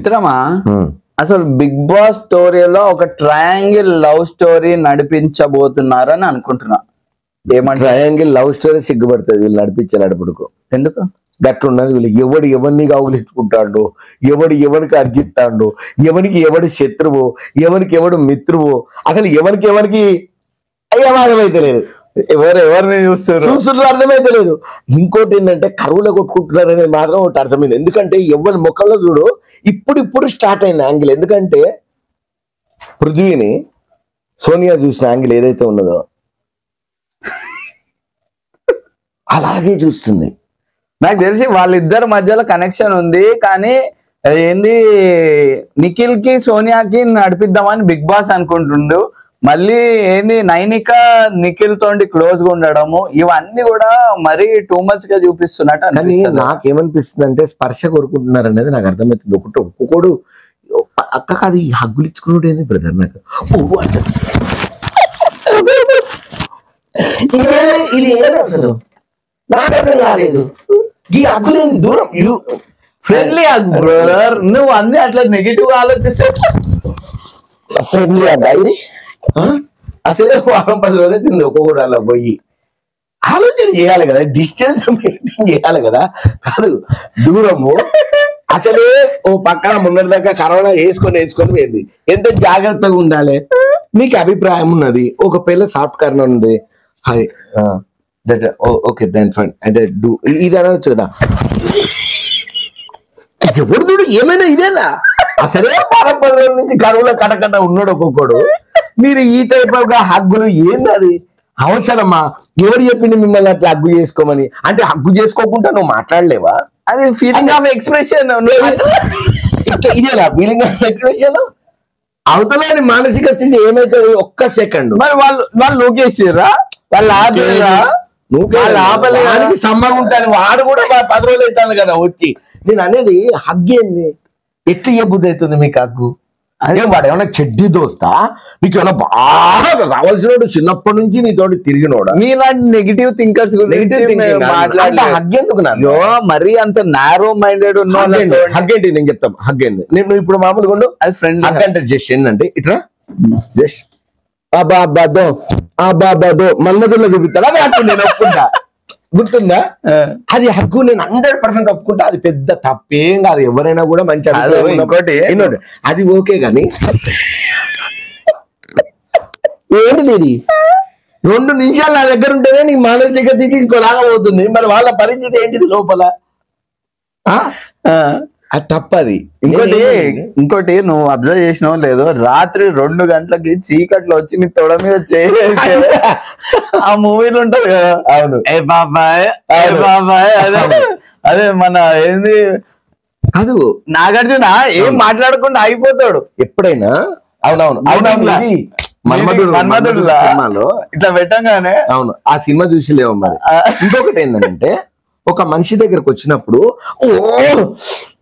మిత్రమా అసలు big boss స్టోరీలో ఒక ట్రయాంగిల్ లవ్ స్టోరీ నడిపించబోతున్నారని అనుకుంటున్నా. ఏమంటే ట్రయాంగిల్ లవ్ స్టోరీ సిగ్గుపడుతుంది వీళ్ళు నడిపించే నడుపుడుకు. ఎందుకు గట్లున్నది వీళ్ళు. ఎవరిని కౌగులించుకుంటాడు, ఎవరికి అర్గిస్తాడు, ఎవడు శత్రువు, ఎవడు మిత్రువు, అసలు ఎవరికి అర్థమైతే లేదు. ఎవరిని చూస్తున్నారు అర్థమైతే లేదు. ఇంకోటి ఏంటంటే కరువులో కొట్టుకుంటున్నారు అనేది మాత్రం ఒకటి అర్థమైంది. ఎందుకంటే ఎవరి ముఖంలో చూడు ఇప్పుడు స్టార్ట్ అయింది యాంగిల్. ఎందుకంటే పృథ్వీని సోనియా చూసిన యాంగిల్ ఏదైతే ఉన్నదో అలాగే చూస్తుంది. నాకు తెలిసి వాళ్ళిద్దరి మధ్యలో కనెక్షన్ ఉంది. కానీ ఏంది నిఖిల్ కి సోనియాకి నడిపిద్దామని బిగ్ బాస్ అనుకుంటుండు. మళ్ళీ ఏంది నైనిక నిఖిల్ తోటి క్లోజ్ గా ఉండడము ఇవన్నీ కూడా మరీ టూ మచ్ గా చూపిస్తున్నట్టు. కానీ నాకేమనిపిస్తుంది అంటే స్పర్శ కోరుకుంటున్నారు అనేది నాకు అర్థమవుతుంది. ఒక్కొక్కడు అక్క కాదు ఈ హగ్గులు ఇచ్చుకున్నాడు ఏంది బ్రదర్ నాకు ఇది ఏంటి అసలు నాకు అర్థం కాలేదు. ఈ హగ్గులు దూరం ఫ్రెండ్లీ హగ్ బ్రదర్. నువ్వు అన్ని అట్లా నెగిటివ్ ఆలోచిస్తే ఫ్రెండ్లీ హగ్ అసలే 10 రోజులు తింది ఒక్కొక్కడు అలా పోయి ఆలోచన చేయాలి కదా, డిస్టెన్స్ మెయింటైన్ చేయాలి కదా. కాదు దూరము అసలే ఓ పక్కన ముందరి దాకా కరోనా వేసుకొని పోయింది. ఎంత జాగ్రత్తగా ఉండాలి. మీకు అభిప్రాయం ఉన్నది, ఒక పిల్ల సాఫ్ట్ కార్నర్ ఉంది. Hi that okay then fine అంటే ఇది అనొచ్చు కదా. ఎవరు చూడు ఏమైనా ఇదేనా అసలే 10 రోజుల నుంచి కరువులో కటకట ఉన్నాడు ఒక్కొక్కడు. మీరు ఈ టైప్ ఆఫ్ హగ్గులు ఏంది అది అవసరమా? ఎవరు చెప్పింది మిమ్మల్ని అట్లా హగ్గు చేసుకోమని? అంటే హగ్గు చేసుకోకుండా నువ్వు మాట్లాడలేవా? అది ఫీలింగ్ ఆఫ్ ఎక్స్ప్రెషన్. ఇదేనా ఫీలింగ్ ఆఫ్ ఎక్స్ప్రెషన్? అవతలని మానసిక స్థితి ఏమైతుంది? ఒక్క సెకండ్. మరి వాళ్ళు లోకేసిరా, వాళ్ళు ఆపలేరా? నువ్వు సంబంధం ఉంటుంది. వాడు కూడా 10 రోజులు అవుతాను కదా వచ్చి. నేను అనేది హగ్ ఏంది? ఎట్లా ఇవ్వబుద్ధి అవుతుంది మీకు హగ్గు? అదే వాడు ఏమన్నా చెడ్డీ దోస్తా? నీకు ఏమన్నా బాగా కావాల్సిన చిన్నప్పటి నుంచి నీతోటి తిరిగినోడా? మీలాంటి నెగిటివ్ థింకర్స్ మాట్లాడే హగ్ ఎందుకు? మరీ అంత నారో మైండెడ్ ఉన్న హగ్ ఏంటి నేను చెప్తాను. హగ్ ఏంటి నేను ఇప్పుడు మామూలుగా ఉండు. అది ఫ్రెండ్ హగ్ అంటే జస్ట్ ఏంటంటే ఇట్లా జస్ట్ అబ్బాదో మన్మధుల్లో చూపిస్తాడు. అది హక్కు నేను ఒప్పుకుంటా. గుర్తుందా? అది హక్కు నేను 100% ఒప్పుకుంటా. అది పెద్ద తప్పేం కాదు. ఎవరైనా కూడా మంచి ఇంకోటి అది ఓకే. కానీ ఏంటిది 2 నిమిషాలు నా దగ్గర ఉంటేనే నీ మానసిక దిగి ఇంకోలాగా పోతుంది. మరి వాళ్ళ పరిస్థితి ఏంటిది లోపల? అది తప్పది. ఇంకోటి నువ్వు అబ్జర్వ్ చేసినావు లేదు, రాత్రి 2 గంటలకి చీకట్లో వచ్చి నీ తొడ మీద చేసి ఆ మూవీలు ఉంటది కదా. అవును. ఏ బాబాయ్ అదే మన ఏంది కాదు నాగార్జున ఏం మాట్లాడకుండా అయిపోతాడు ఎప్పుడైనా. అవునవును మన్మధుడు సినిమాలో ఇట్లా పెట్టంగానే. అవును ఆ సినిమా చూసి లేవు. మరి ఇంకొకటి ఏంటంటే ఒక మనిషి దగ్గరకు వచ్చినప్పుడు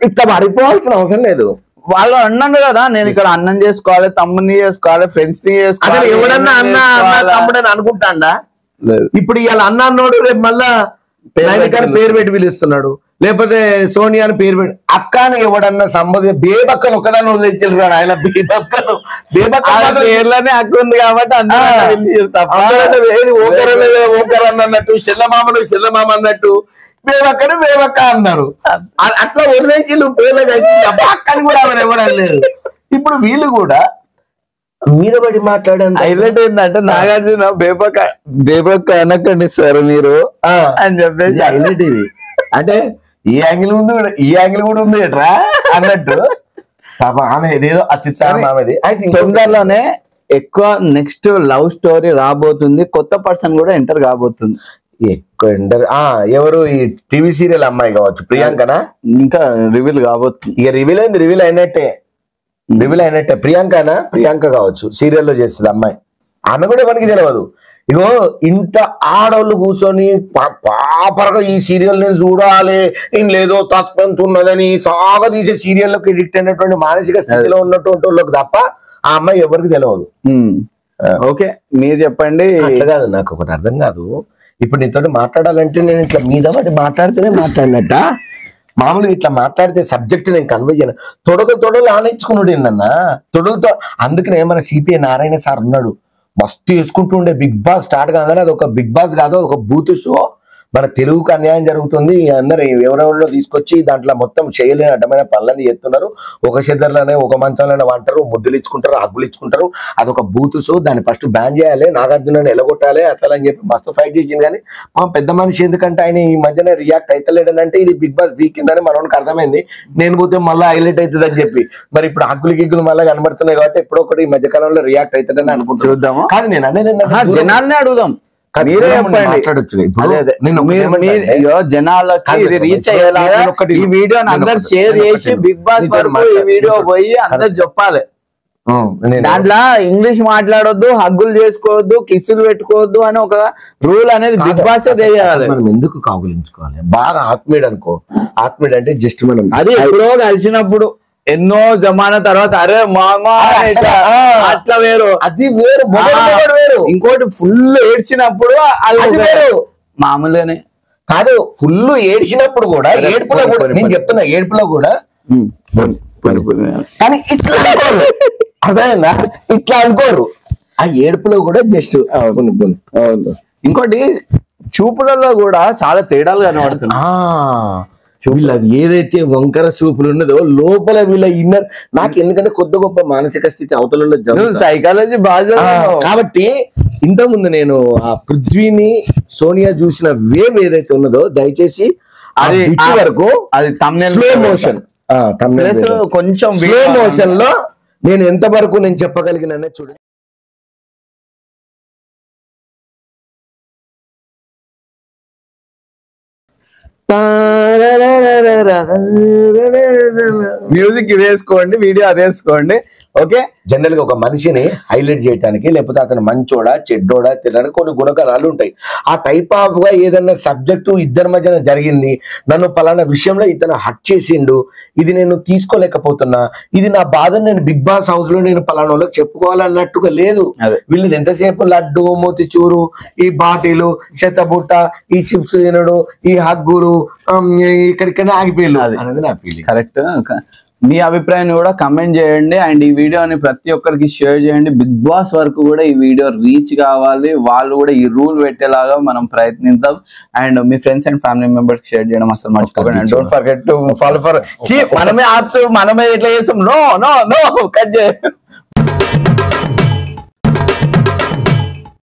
ఇట్లా పడిపోవాల్సిన అవసరం లేదు. వాళ్ళు అన్నాను కదా, నేను ఇక్కడ అన్నం చేసుకోవాలి, తమ్ముని చేసుకోవాలి, ఫ్రెండ్స్ ని చేసుకోవాలి. ఎవడన్నా అన్న తమ్ముడని అనుకుంటాడా? ఇప్పుడు ఇవాళ అన్న అన్నోడు రేపు మళ్ళా పేరు పెట్టి పిలుస్తున్నాడు, లేకపోతే సోనియా అని పేరు పెట్టి అక్క అని ఎవడన్నా సంబంధం. బేబక్కను ఒక్కదాన్ని వదిలేరు ఆయన. పేర్లోనే అక్క ఉంది కాబట్టి ఓకర్ అన్నట్టు, చెల్లమామను చెల్లమామ అన్నట్టు బేబక్క అన్నారు. అట్లా వదిలేసి పేర్లు అక్కని కూడా ఆమె ఎవడలేదు. ఇప్పుడు వీళ్ళు కూడా మీద పడి మాట్లాడాను. హైలైట్ ఏంటంటే నాగార్జున బేబక్క అనకండి సార్ మీరు అని చెప్పేసి హైలైట్ ఇది. అంటే ఈ యాంగిల్ ఉంది, ఈ యాంగిల్ కూడా ఉంది ఎట్రా అన్నట్టు. ఆమె ఏదేదో అత్యుత్సాహం ఆమెది. తొందరలోనే ఎక్కువ నెక్స్ట్ లవ్ స్టోరీ రాబోతుంది. కొత్త పర్సన్ కూడా ఎంటర్ కాబోతుంది. ఎక్కువ ఎంటర్ ఎవరు? ఈ టీవీ సీరియల్ అమ్మాయి కావచ్చు, ప్రియాంకనా? ఇంకా రివీల్ కాబోతుంది. ఇక రివీల్ అయినట్టే. ప్రియాంక కావచ్చు, సీరియల్లో చేస్తుంది అమ్మాయి. ఆమె కూడా మనకి తెలియదు. ఇగో ఇంత ఆడవాళ్ళు కూర్చొని పాపరగా ఈ సీరియల్ నేను చూడాలి, నేను లేదో తత్వంత ఉన్నదని సాగా తీసే సీరియల్లోకి ఎడిక్ట్ అయినటువంటి మానసిక స్థితిలో ఉన్నటువంటి వాళ్ళకి తప్ప ఆ అమ్మాయి ఎవరికి తెలియదు. ఓకే మీరు చెప్పండి. అట్లా కాదు, నాకు ఒకటి అర్థం కాదు. ఇప్పుడు నీతో మాట్లాడాలంటే నేను ఇట్లా మీద పడి మాట్లాడితేనే మాట్లాడినట్ట మామూలుగా ఇట్లా మాట్లాడితే సబ్జెక్ట్ నేను కన్వే చేయను. తొడలు ఆనించుకున్నాడు ఏందన్న తొడలతో. అందుకనే మన సిపిఐ నారాయణ సార్ ఉన్నాడు, మస్తు వేసుకుంటూ ఉండే బిగ్ బాస్ స్టార్ట్ కాగానే అది ఒక బిగ్ బాస్ కాదు, ఒక బూత్ షో. మన తెలుగుకు అన్యాయం జరుగుతుంది, అందరు ఎవరెవరిలో తీసుకొచ్చి దాంట్లో మొత్తం చేయలేని అడ్డమైన పనులని చేస్తున్నారు. ఒక చెద్దర్లోనే ఒక మంచంలోనే వంటారు, ముద్దులు ఇచ్చుకుంటారు, హగ్గులు ఇచ్చుకుంటారు. అదొక బూత్ షో, దాన్ని ఫస్ట్ బ్యాన్ చేయాలి, నాగార్జునని ఎలగొట్టాలి అసలు అని చెప్పి మస్తు ఫైట్ చేసింది. కానీ పెద్ద మనిషి ఎందుకంటే ఆయన ఈ మధ్యన రియాక్ట్ అవుతలేడని అంటే ఇది బిగ్ బాస్ వీక్ కిందని మనోనికి అర్థమైంది. నేను పోతే మళ్ళీ హైలైట్ అవుతుంది అని చెప్పి మరి ఇప్పుడు హగ్గులు గిగ్గులు మళ్ళీ కనబడుతున్నాయి కాబట్టి ఎప్పుడో ఒకటి ఈ మధ్యకాలంలో రియాక్ట్ అవుతుందని అనుకుంటున్నాను. చూద్దాము. కానీ నేను అనేది జనాల్ని అడుగుదాం, మీరే చెప్పండి. జనాలకి ఇది రీచ్ అయ్యేలాగా ఈ వీడియోని అందరు షేర్ చేసి బిగ్ బాస్ వరకు ఈ వీడియో పోయి అందరు చెప్పాలి. దాంట్లో ఇంగ్లీష్ మాట్లాడొద్దు, హగ్గులు చేసుకోవద్దు, కిస్సులు పెట్టుకోవద్దు అని ఒక రూల్ అనేది బిగ్ బాస్ చేయాలి. మనం ఎందుకు కాగులించుకోవాలి? బాగా ఆత్మీయుడు అనుకో, ఆత్మీయుడు అంటే జస్ట్ మనం అది ఎప్పుడో కలిసినప్పుడు ఎన్నో జమానా తర్వాత అరే మామా అట్లా వేరు, అది వేరు, వేరు. ఇంకోటి ఫుల్ ఏడ్చినప్పుడు అది వేరు. మామూలుగానే కాదు, ఫుల్ ఏడ్చినప్పుడు కూడా, ఏడుపులో కూడా నేను చెప్తున్నా, ఏడుపులో కూడా కానీ ఇట్లా అనుకోరు, అర్థమైందా? ఇట్లా అనుకోరు, ఆ ఏడుపులో కూడా జస్ట్ ఇంకోటి చూపులలో కూడా చాలా తేడాలు కనబడుతున్నాయి. వీళ్ళు అది ఏదైతే వంకర చూపులు ఉన్నదో లోపల వీళ్ళ ఇన్నర్, నాకు ఎందుకంటే కొద్ది గొప్ప మానసిక స్థితి అవతలలో సైకాలజీ బాగా కాబట్టి ఇంతకుముందు నేను ఆ పృథ్వీని సోనియా చూసిన వేవ్ ఏదైతే ఉన్నదో దయచేసి అది వరకు అది స్లో మోషన్, కొంచెం స్లో మోషన్ లో నేను ఎంత వరకు నేను చెప్పగలిగిననే చూడండి. మ్యూజిక్ ఇది వేసుకోండి, వీడియో అది వేసుకోండి. ఓకే, జనరల్ గా ఒక మనిషిని హైలైట్ చేయడానికి లేకపోతే అతను మంచోడా చెడ్డోడా తినడానికి కొన్ని గుణగణాలు ఉంటాయి. ఆ టైప్ ఆఫ్ గా ఏదన్నా సబ్జెక్టు ఇద్దరి మధ్యన జరిగింది, నన్ను పలానా విషయంలో ఇతను హట్ చేసిండు, ఇది నేను తీసుకోలేకపోతున్నా, ఇది నా బాధను నేను బిగ్ బాస్ హౌస్ లో నేను పలానా వాళ్ళకి చెప్పుకోవాలన్నట్టుగా లేదు. వీళ్ళది ఎంతసేపు లడ్డు, మోతిచూరు, ఈ బాటిలు, చెత్తబుట్ట, ఈ చిప్స్ తినడు, ఈ హగ్గురు, ఇక్కడికైనా ఆగిపోయారు అనేది నా ఫీలింగ్. కరెక్ట్. మీ అభిప్రాయాన్ని కూడా కమెంట్ చేయండి అండ్ ఈ వీడియోని ప్రతి ఒక్కరికి షేర్ చేయండి. బిగ్ బాస్ వరకు కూడా ఈ వీడియో రీచ్ కావాలి, వాళ్ళు కూడా ఈ రూల్ పెట్టేలాగా మనం ప్రయత్నిద్దాం. And me friends and family members share చేయడం అసలు మర్చిపోకండి. And don't forget to follow for మనమే ఆపుతూ మనమే ఎట్లా చేస్తాం, నో నో నో కట్ చేయ